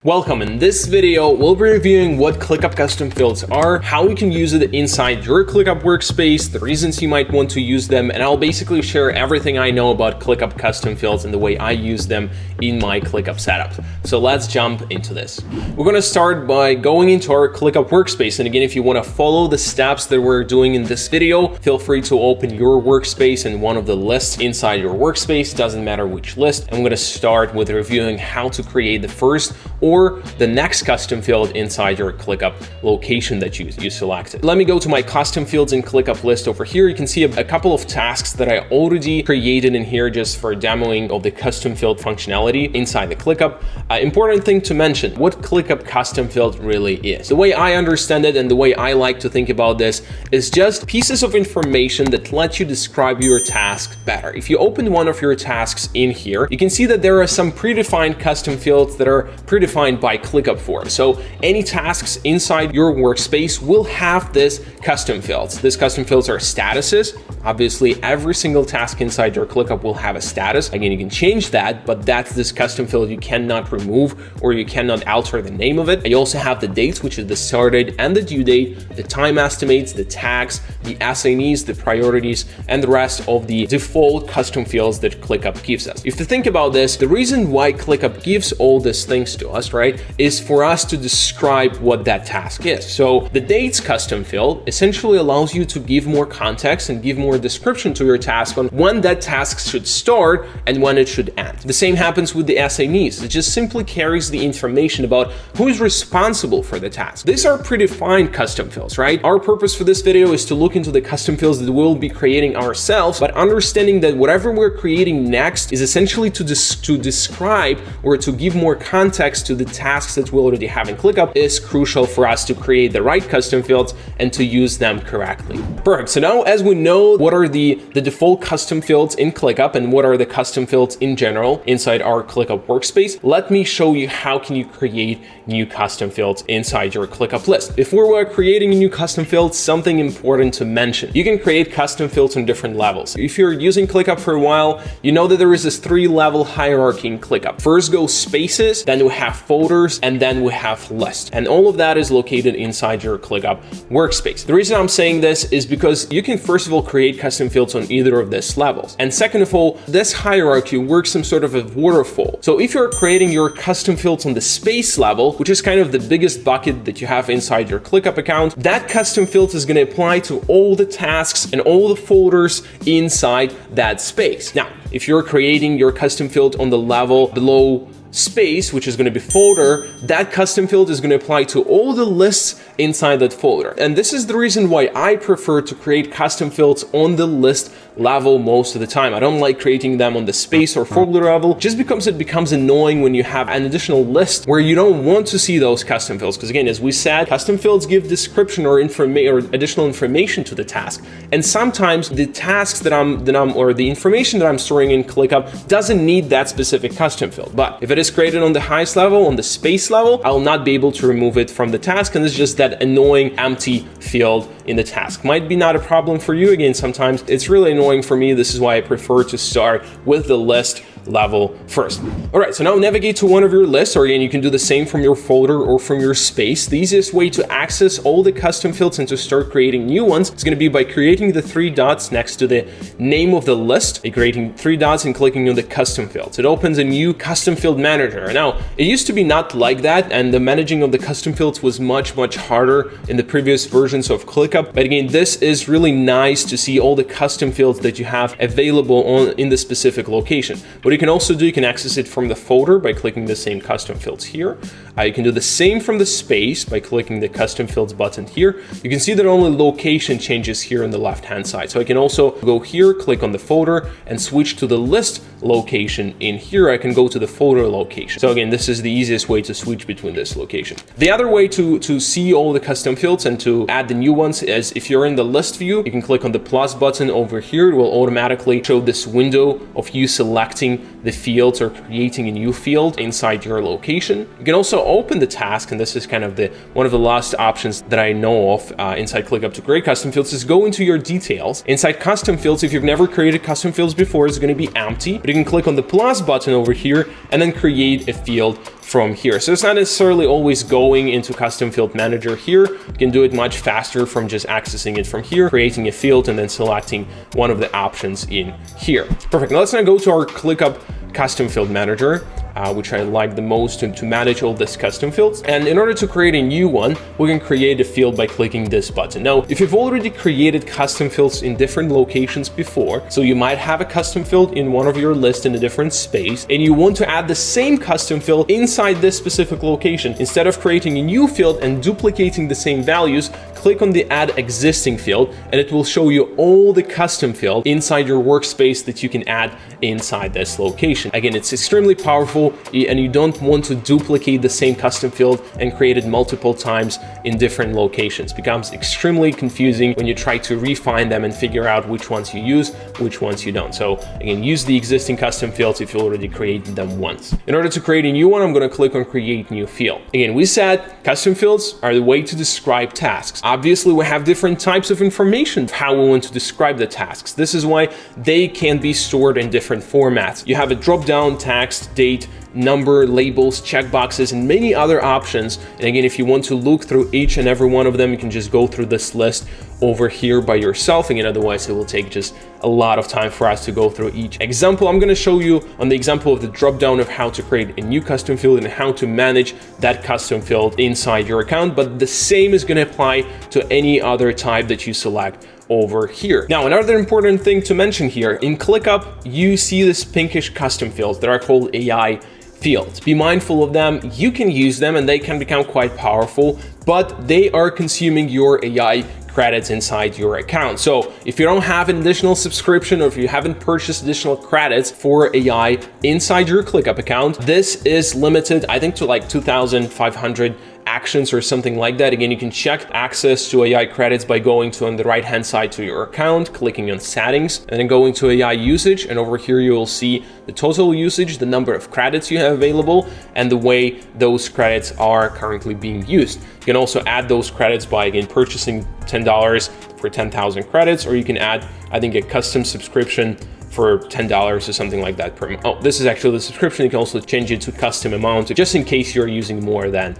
Welcome. In this video, we'll be reviewing what ClickUp custom fields are, how you can use it inside your ClickUp workspace, the reasons you might want to use them, and I'll basically share everything I know about ClickUp custom fields and the way I use them in my ClickUp setup. So let's jump into this. We're going to start by going into our ClickUp workspace. And again, if you want to follow the steps that we're doing in this video, feel free to open your workspace and one of the lists inside your workspace, doesn't matter which list. I'm going to start with reviewing how to create the first or the next custom field inside your ClickUp location that you selected. Let me go to my custom fields in ClickUp list over here. You can see a couple of tasks that I already created in here just for demoing of the custom field functionality inside the ClickUp. Important thing to mention, what ClickUp custom field really is. The way I understand it and the way I like to think about this is just pieces of information that let you describe your task better. If you open one of your tasks in here, you can see that there are some predefined custom fields that are predefined by ClickUp form. So any tasks inside your workspace will have this custom fields. These custom fields are statuses. Obviously, every single task inside your ClickUp will have a status. Again, you can change that, but that's this custom field you cannot remove or you cannot alter the name of it. You also have the dates, which is the start date and the due date, the time estimates, the tags, the assignees, the priorities, and the rest of the default custom fields that ClickUp gives us. If you think about this, the reason why ClickUp gives all these things to us, right, is for us to describe what that task is. So the dates custom field essentially allows you to give more context and give more description to your task on when that task should start and when it should end. The same happens with the assignees. It just simply carries the information about who is responsible for the task. These are predefined custom fields, right? Our purpose for this video is to look into the custom fields that we'll be creating ourselves, but understanding that whatever we're creating next is essentially to describe or to give more context to the tasks that we already have in ClickUp is crucial for us to create the right custom fields and to use them correctly. Perfect. So now, as we know what are the default custom fields in ClickUp and what are the custom fields in general inside our ClickUp workspace, let me show you how can you create new custom fields inside your ClickUp list. Before we're creating a new custom field, something important to mention. You can create custom fields on different levels. If you're using ClickUp for a while, you know that there is this 3-level hierarchy in ClickUp. First go spaces, then we have folders, and then we have lists. And all of that is located inside your ClickUp workspace. The reason I'm saying this is because you can first of all create custom fields on either of these levels. And second of all, this hierarchy works some sort of a waterfall. So if you're creating your custom fields on the space level, which is kind of the biggest bucket that you have inside your ClickUp account, that custom field is going to apply to all the tasks and all the folders inside that space. Now, if you're creating your custom field on the level below space, which is going to be folder, that custom field is going to apply to all the lists inside that folder. And this is the reason why I prefer to create custom fields on the list level most of the time. I don't like creating them on the space or folder level just because it becomes annoying when you have an additional list where you don't want to see those custom fields. Because again, as we said, custom fields give description or additional information to the task. And sometimes the tasks or the information that I'm storing in ClickUp doesn't need that specific custom field. But if it is created on the highest level, on the space level, I'll not be able to remove it from the task. And it's just that annoying empty field in the task. Might be not a problem for you. Again, sometimes it's really annoying for me. This is why I prefer to start with the list level first. All right, so now navigate to one of your lists, or again, you can do the same from your folder or from your space. The easiest way to access all the custom fields and to start creating new ones is going to be by creating the 3 dots next to the name of the list, creating 3 dots and clicking on the custom fields. It opens a new custom field manager. Now, it used to be not like that, and the managing of the custom fields was much harder in the previous versions of ClickUp. But again, this is really nice to see all the custom fields that you have available in the specific location. What you can also do, you can access it from the folder by clicking the same custom fields here. You can do the same from the space by clicking the custom fields button here. You can see that only location changes here on the left-hand side. So I can also go here, click on the folder and switch to the list location in here. I can go to the folder location. So again, this is the easiest way to switch between this location. The other way to see all the custom fields and to add the new ones is if you're in the list view, you can click on the plus button over here. It will automatically show this window of you selecting the fields or creating a new field inside your location. You can also also open the task, and this is kind of one of the last options that I know of inside ClickUp to create custom fields, is go into your details. Inside custom fields, if you've never created custom fields before, it's going to be empty, but you can click on the plus button over here and then create a field from here. So it's not necessarily always going into custom field manager here. You can do it much faster from just accessing it from here, creating a field and then selecting one of the options in here. Perfect. Now let's now go to our ClickUp custom field manager, which I like the most to manage all these custom fields. And in order to create a new one, we can create a field by clicking this button. Now, if you've already created custom fields in different locations before, so you might have a custom field in one of your lists in a different space, and you want to add the same custom field inside this specific location, instead of creating a new field and duplicating the same values, click on the add existing field and it will show you all the custom field inside your workspace that you can add inside this location. Again, it's extremely powerful and you don't want to duplicate the same custom field and create it multiple times in different locations. It becomes extremely confusing when you try to refine them and figure out which ones you use, which ones you don't. So again, use the existing custom fields if you already created them once. In order to create a new one, I'm going to click on create new field. Again, we said custom fields are the way to describe tasks. Obviously, we have different types of information of how we want to describe the tasks. This is why they can be stored in different formats. You have a drop-down, text, date, number, labels, checkboxes, and many other options. And again, if you want to look through each and every one of them, you can just go through this list over here by yourself. Again, otherwise it will take just a lot of time for us to go through each example. I'm going to show you on the example of the drop down of how to create a new custom field and how to manage that custom field inside your account, but the same is going to apply to any other type that you select over here. Now, another important thing to mention here, in ClickUp, you see this pinkish custom fields that are called AI fields. Be mindful of them. You can use them and they can become quite powerful, but they are consuming your AI credits inside your account. So if you don't have an additional subscription or if you haven't purchased additional credits for AI inside your ClickUp account, this is limited, I think, to like 2,500 actions or something like that. Again, you can check access to AI credits by going to on the right hand side to your account, clicking on settings, and then going to AI usage. And over here, you will see the total usage, the number of credits you have available, and the way those credits are currently being used. You can also add those credits by, again, purchasing $10 for 10,000 credits, or you can add, I think, a custom subscription for $10 or something like that per month. Oh, this is actually the subscription. You can also change it to custom amount, just in case you're using more than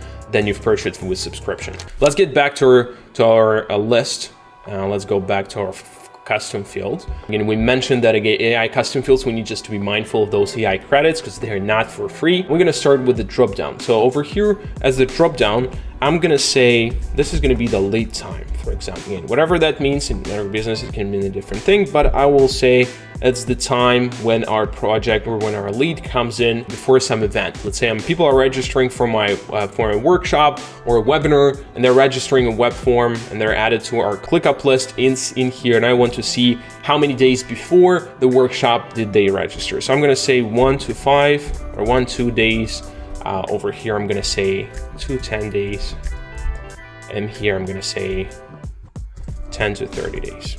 you've purchased with subscription. Let's get back to our list. Let's go back to our custom fields. Again, we mentioned that again, AI custom fields, we need just to be mindful of those AI credits because they're not for free. We're gonna start with the drop down. So over here as the drop down, I'm gonna say this is gonna be the lead time, for example. Again, whatever that means in every business, it can mean a different thing, but I will say it's the time when our project or when our lead comes in before some event. Let's say people are registering for my workshop or a webinar, and they're registering a web form and they're added to our ClickUp list in here. And I want to see how many days before the workshop did they register. So I'm gonna say 1 to 5 or 1-2 days. Over here, I'm gonna say 2 to 10 days. And here I'm gonna say 10 to 30 days.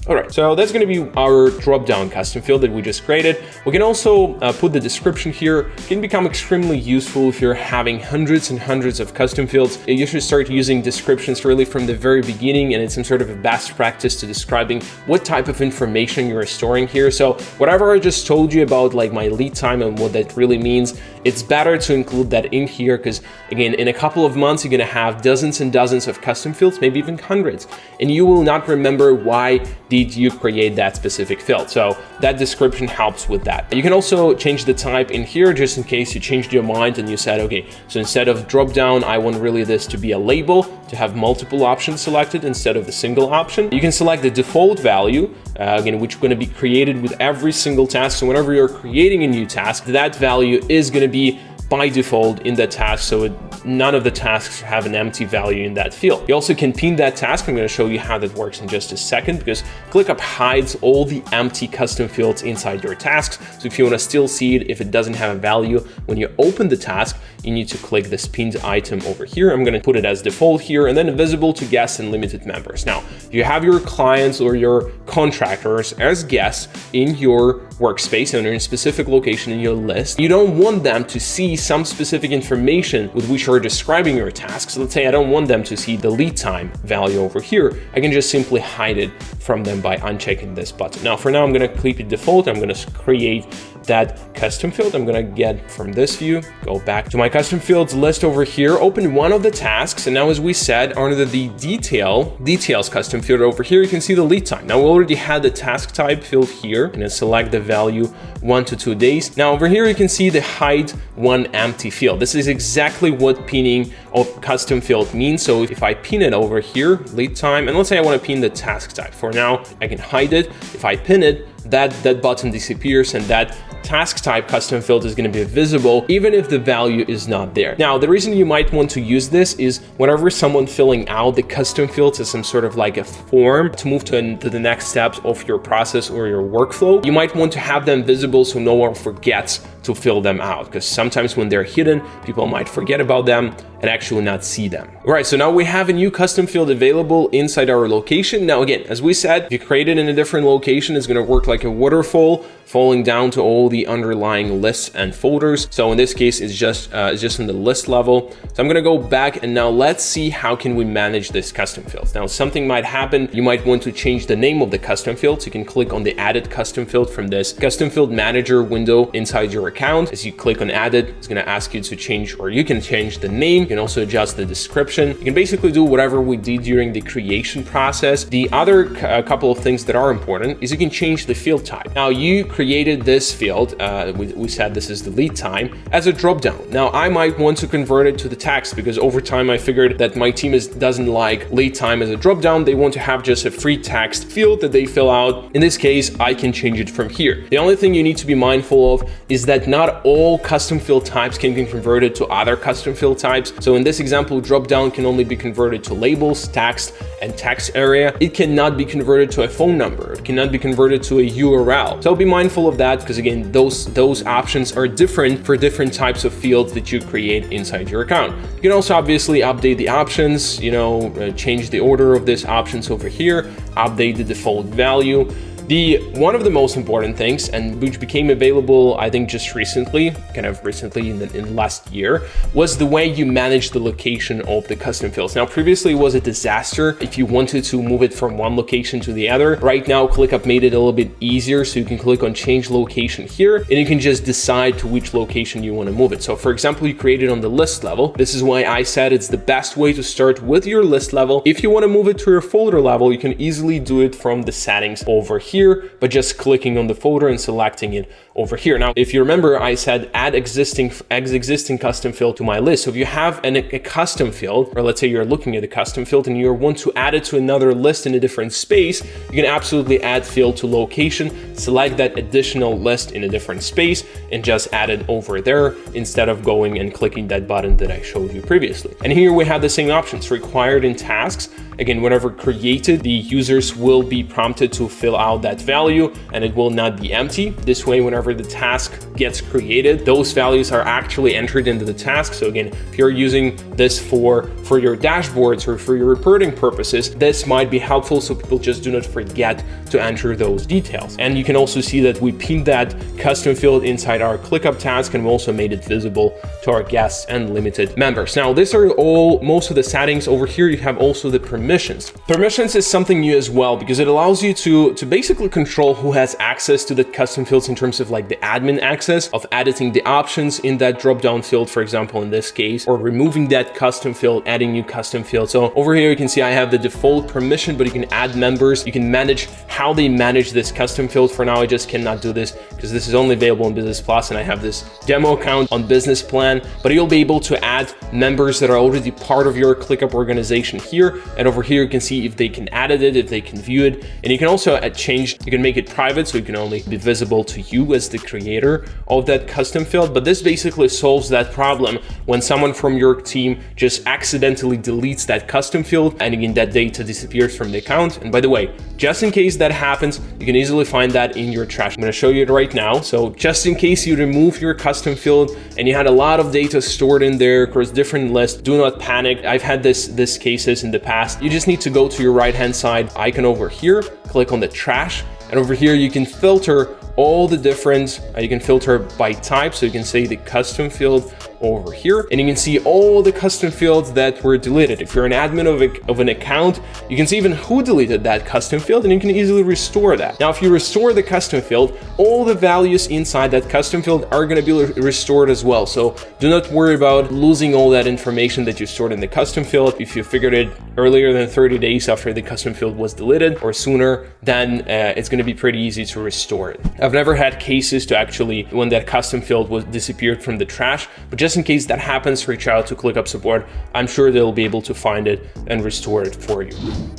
All right, so that's going to be our drop-down custom field that we just created. We can also put the description here. It can become extremely useful if you're having hundreds and hundreds of custom fields. You should start using descriptions really from the very beginning, and it's some sort of a best practice to describing what type of information you're storing here. So whatever I just told you about like my lead time and what that really means, it's better to include that in here because again, in a couple of months, you're going to have dozens and dozens of custom fields, maybe even hundreds, and you will not remember why did you create that specific field. So that description helps with that. You can also change the type in here just in case you changed your mind and you said, okay, so instead of drop down, I want really this to be a label, to have multiple options selected instead of a single option. You can select the default value, again, which is going to be created with every single task. So whenever you're creating a new task, that value is going to be by default in that task, so none of the tasks have an empty value in that field. You also can pin that task. I'm going to show you how that works in just a second because ClickUp hides all the empty custom fields inside your tasks. So if you want to still see it, if it doesn't have a value, when you open the task, you need to click this pinned item over here. I'm going to put it as default here and then visible to guests and limited members. Now, if you have your clients or your contractors as guests in your workspace and in a specific location in your list, you don't want them to see some specific information with which you're describing your tasks. Let's say I don't want them to see the lead time value over here. I can just simply hide it from them by unchecking this button. Now, for now, I'm going to keep it default. I'm going to create that custom field. I'm going to get from this view, go back to my custom fields list over here, open one of the tasks. And now, as we said, under the details custom field over here, you can see the lead time. Now, we already had the task type field here, and select the value 1 to 2 days. Now, over here, you can see the hide one empty field. This is exactly what pinning of custom field means. So if I pin it over here, lead time, and let's say I want to pin the task type. For now, I can hide it. If I pin it, that button disappears, and that task type custom field is going to be visible even if the value is not there. Now, the reason you might want to use this is whenever someone filling out the custom fields as some sort of like a form to move to the next steps of your process or your workflow, you might want to have them visible so no one forgets to fill them out, because sometimes when they're hidden, people might forget about them and actually not see them. All right, so now we have a new custom field available inside our location. Now, again, as we said, if you create it in a different location, it's going to work like a waterfall, falling down to all the underlying lists and folders. So in this case, it's just in the list level. So I'm going to go back, and now let's see how can we manage this custom fields. Now, something might happen. You might want to change the name of the custom field. So you can click on the added custom field from this custom field manager window inside your account. As you click on added, it's going to ask you to change, or you can change the name. You can also adjust the description. You can basically do whatever we did during the creation process. The other couple of things that are important is you can change the field type. Now, you created this field, we said this is the lead time, as a dropdown. Now, I might want to convert it to the text, because over time I figured that my team doesn't like lead time as a dropdown. They want to have just a free text field that they fill out. In this case, I can change it from here. The only thing you need to be mindful of is that not all custom field types can be converted to other custom field types. So in this example, dropdown can only be converted to labels, text, and text area. It cannot be converted to a phone number. It cannot be converted to a URL. So be mindful of that, because again, those options are different for different types of fields that you create inside your account. You can also obviously update the options, change the order of these options over here, update the default value. One of the most important things, and which became available, I think just recently, in the last year, was the way you manage the location of the custom fields. Now, previously it was a disaster if you wanted to move it from one location to the other. Right now, ClickUp made it a little bit easier, so you can click on change location here, and you can just decide to which location you want to move it. So for example, you create it on the list level. This is why I said it's the best way to start with your list level. If you want to move it to your folder level, you can easily do it from the settings over here, but just clicking on the folder and selecting it over here. Now, if you remember, I said add existing custom field to my list. So if you have a custom field, or let's say you're looking at a custom field and you want to add it to another list in a different space, you can absolutely add field to location, select that additional list in a different space, and just add it over there instead of going and clicking that button that I showed you previously. And here we have the same options required in tasks. Again, whenever created, the users will be prompted to fill out that value, and it will not be empty. This way, whenever the task gets created, those values are actually entered into the task. So again, if you're using this for your dashboards or for your reporting purposes, this might be helpful so people just do not forget to enter those details. And you can also see that we pinned that custom field inside our ClickUp task, and we also made it visible to our guests and limited members. Now, these are most of the settings. Over here, you have also the permissions. Permissions is something new as well, because it allows you to basically control who has access to the custom fields in terms of like the admin access of editing the options in that drop-down field, for example, in this case, or removing that custom field, adding new custom field. So over here, you can see I have the default permission, but you can add members. You can manage how they manage this custom field. For now, I just cannot do this because this is only available in Business Plus, and I have this demo account on Business Plan, but you'll be able to add members that are already part of your ClickUp organization here. And over here, you can see if they can edit it, if they can view it, and you can also you can make it private, so it can only be visible to you as the creator of that custom field. But this basically solves that problem when someone from your team just accidentally deletes that custom field, and again, that data disappears from the account. And by the way, just in case that happens, you can easily find that in your trash. I'm going to show you it right now. So just in case you remove your custom field and you had a lot of data stored in there across different lists, do not panic. I've had this cases in the past. You just need to go to your right-hand side icon over here, click on the trash, and over here you can filter all the different, you can filter by type. So you can say the custom field over here, and you can see all the custom fields that were deleted. If you're an admin of an account, you can see even who deleted that custom field, and you can easily restore that. Now, if you restore the custom field, all the values inside that custom field are going to be restored as well. So do not worry about losing all that information that you stored in the custom field. If you figured it earlier than 30 days after the custom field was deleted or sooner, then it's going to be pretty easy to restore it. I've never had cases to actually when that custom field was disappeared from the trash, but just in case that happens, reach out to ClickUp support. I'm sure they'll be able to find it and restore it for you.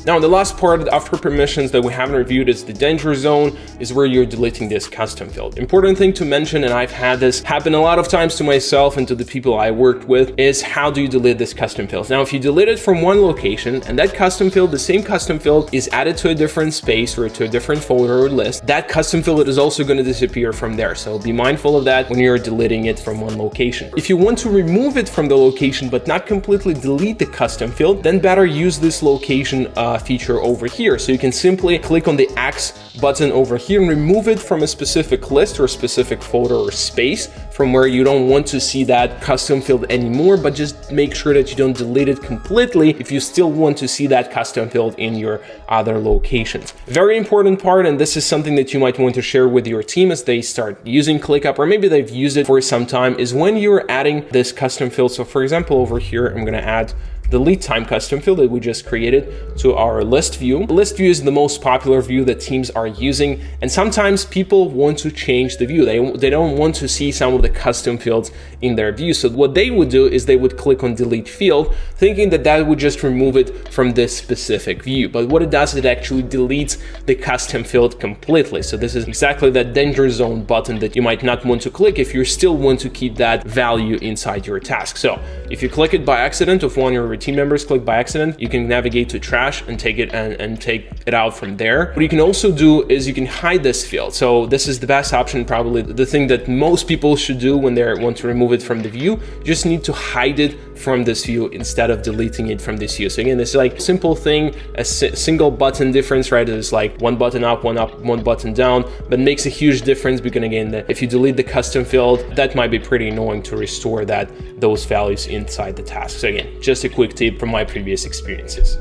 Now, the last part after permissions that we haven't reviewed is the danger zone, is where you're deleting this custom field. Important thing to mention, and I've had this happen a lot of times to myself and to the people I worked with, is how do you delete this custom field? Now, if you delete it from one location and that custom field, the same custom field is added to a different space or to a different folder or list, that custom field is also going to disappear from there. So be mindful of that when you're deleting it from one location. If you want to remove it from the location but not completely delete the custom field, then better use this location feature over here. So you can simply click on the X button over here and remove it from a specific list or a specific folder or space from where you don't want to see that custom field anymore, but just make sure that you don't delete it completely if you still want to see that custom field in your other locations. Very important part, and this is something that you might want to share with your team as they start using ClickUp, or maybe they've used it for some time, is when you're adding this custom field. So for example, over here, I'm going to add the lead time custom field that we just created to our list view. The list view is the most popular view that teams are using, and sometimes people want to change the view. They don't want to see some of the custom fields in their view. So what they would do is they would click on delete field, thinking that that would just remove it from this specific view. But what it does, it actually deletes the custom field completely. So this is exactly that danger zone button that you might not want to click if you still want to keep that value inside your task. So if you click it by accident, if one of your team members click by accident, you can navigate to trash and take it and take it out from there. What you can also do is you can hide this field. So this is the best option, probably the thing that most people should do when they want to remove it from the view. You just need to hide it from this view instead of deleting it from this view. So again, this is like a simple thing, a single button difference, right? It's like one button up, one button down, but makes a huge difference because again, if you delete the custom field, that might be pretty annoying to restore those values inside the task. So again, just a quick tip from my previous experiences.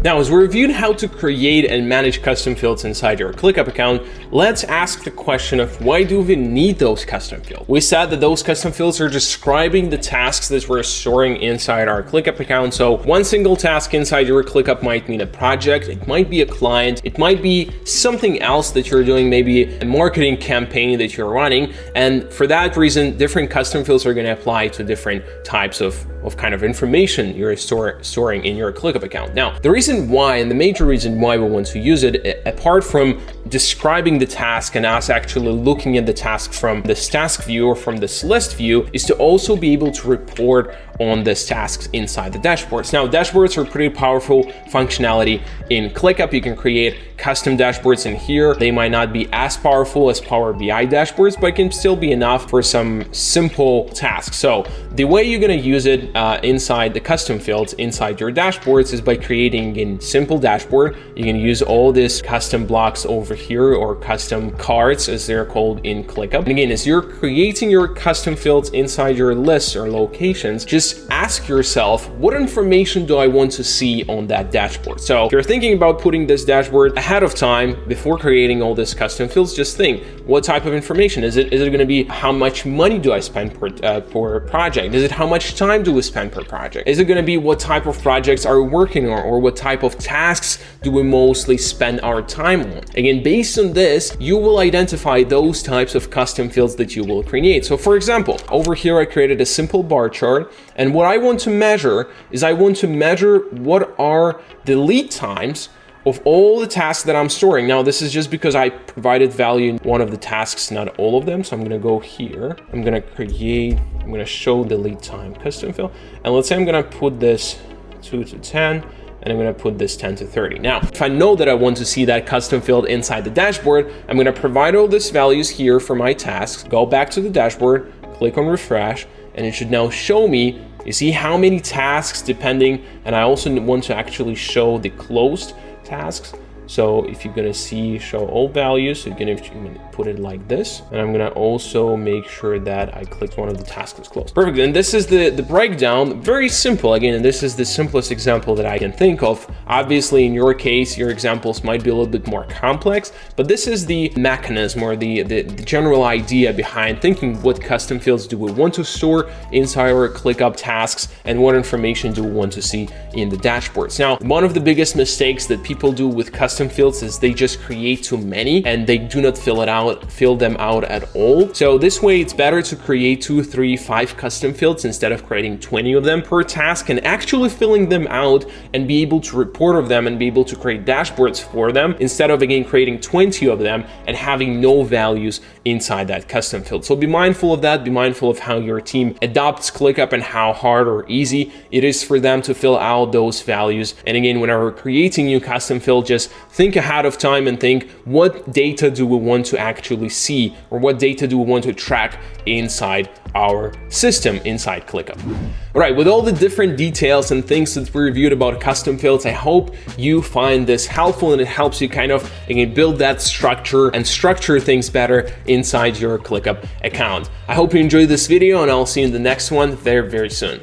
Now, as we reviewed how to create and manage custom fields inside your ClickUp account, let's ask the question of why do we need those custom fields? We said that those custom fields are describing the tasks that we're storing inside our ClickUp account. So one single task inside your ClickUp might mean a project, it might be a client, it might be something else that you're doing, maybe a marketing campaign that you're running. And for that reason, different custom fields are going to apply to different types of kind of information you're storing in your ClickUp account. Now, the reason why, and the major reason why we want to use it, apart from describing the task and us actually looking at the task from this task view or from this list view, is to also be able to report on this tasks inside the dashboards. Now, dashboards are pretty powerful functionality in ClickUp. You can create custom dashboards in here. They might not be as powerful as Power BI dashboards, but can still be enough for some simple tasks. So the way you're going to use it inside the custom fields inside your dashboards is by creating a simple dashboard. You can use all these custom blocks over here, or custom cards as they're called in ClickUp. And again, as you're creating your custom fields inside your lists or locations, just ask yourself, what information do I want to see on that dashboard? So if you're thinking about putting this dashboard ahead of time before creating all these custom fields, just think, what type of information? Is it going to be how much money do I spend per project? Is it how much time do we spend per project? Is it going to be what type of projects are we working on, or what type of tasks do we mostly spend our time on? Again, based on this, you will identify those types of custom fields that you will create. So for example, over here, I created a simple bar chart. And what I want to measure is I want to measure what are the lead times of all the tasks that I'm storing. Now, this is just because I provided value in one of the tasks, not all of them. So I'm going to go here. I'm going to show the lead time custom field. And let's say I'm going to put this 2 to 10. And I'm going to put this 10 to 30. Now, if I know that I want to see that custom field inside the dashboard, I'm going to provide all these values here for my tasks, go back to the dashboard, click on refresh, and it should now show me, you see how many tasks depending, and I also want to actually show the closed tasks. So if you're gonna see show all values, so you're gonna put it like this. And I'm gonna also make sure that I click one of the tasks is closed. Perfect, and this is the breakdown. Very simple, again, and this is the simplest example that I can think of. Obviously, in your case, your examples might be a little bit more complex, but this is the mechanism or the general idea behind thinking what custom fields do we want to store inside our ClickUp tasks and what information do we want to see in the dashboards. Now, one of the biggest mistakes that people do with custom fields is they just create too many and they do not fill them out at all. So this way it's better to create 2, 3, 5 custom fields instead of creating 20 of them per task and actually filling them out and be able to report of them and be able to create dashboards for them instead of again creating 20 of them and having no values inside that custom field. So be mindful of that, be mindful of how your team adopts ClickUp and how hard or easy it is for them to fill out those values. And again, whenever creating new custom field, just think ahead of time and think, what data do we want to actually see, or what data do we want to track inside our system inside ClickUp. All right, with all the different details and things that we reviewed about custom fields, I hope you find this helpful and it helps you kind of again build that structure and structure things better inside your ClickUp account. I hope you enjoyed this video and I'll see you in the next one very, very soon.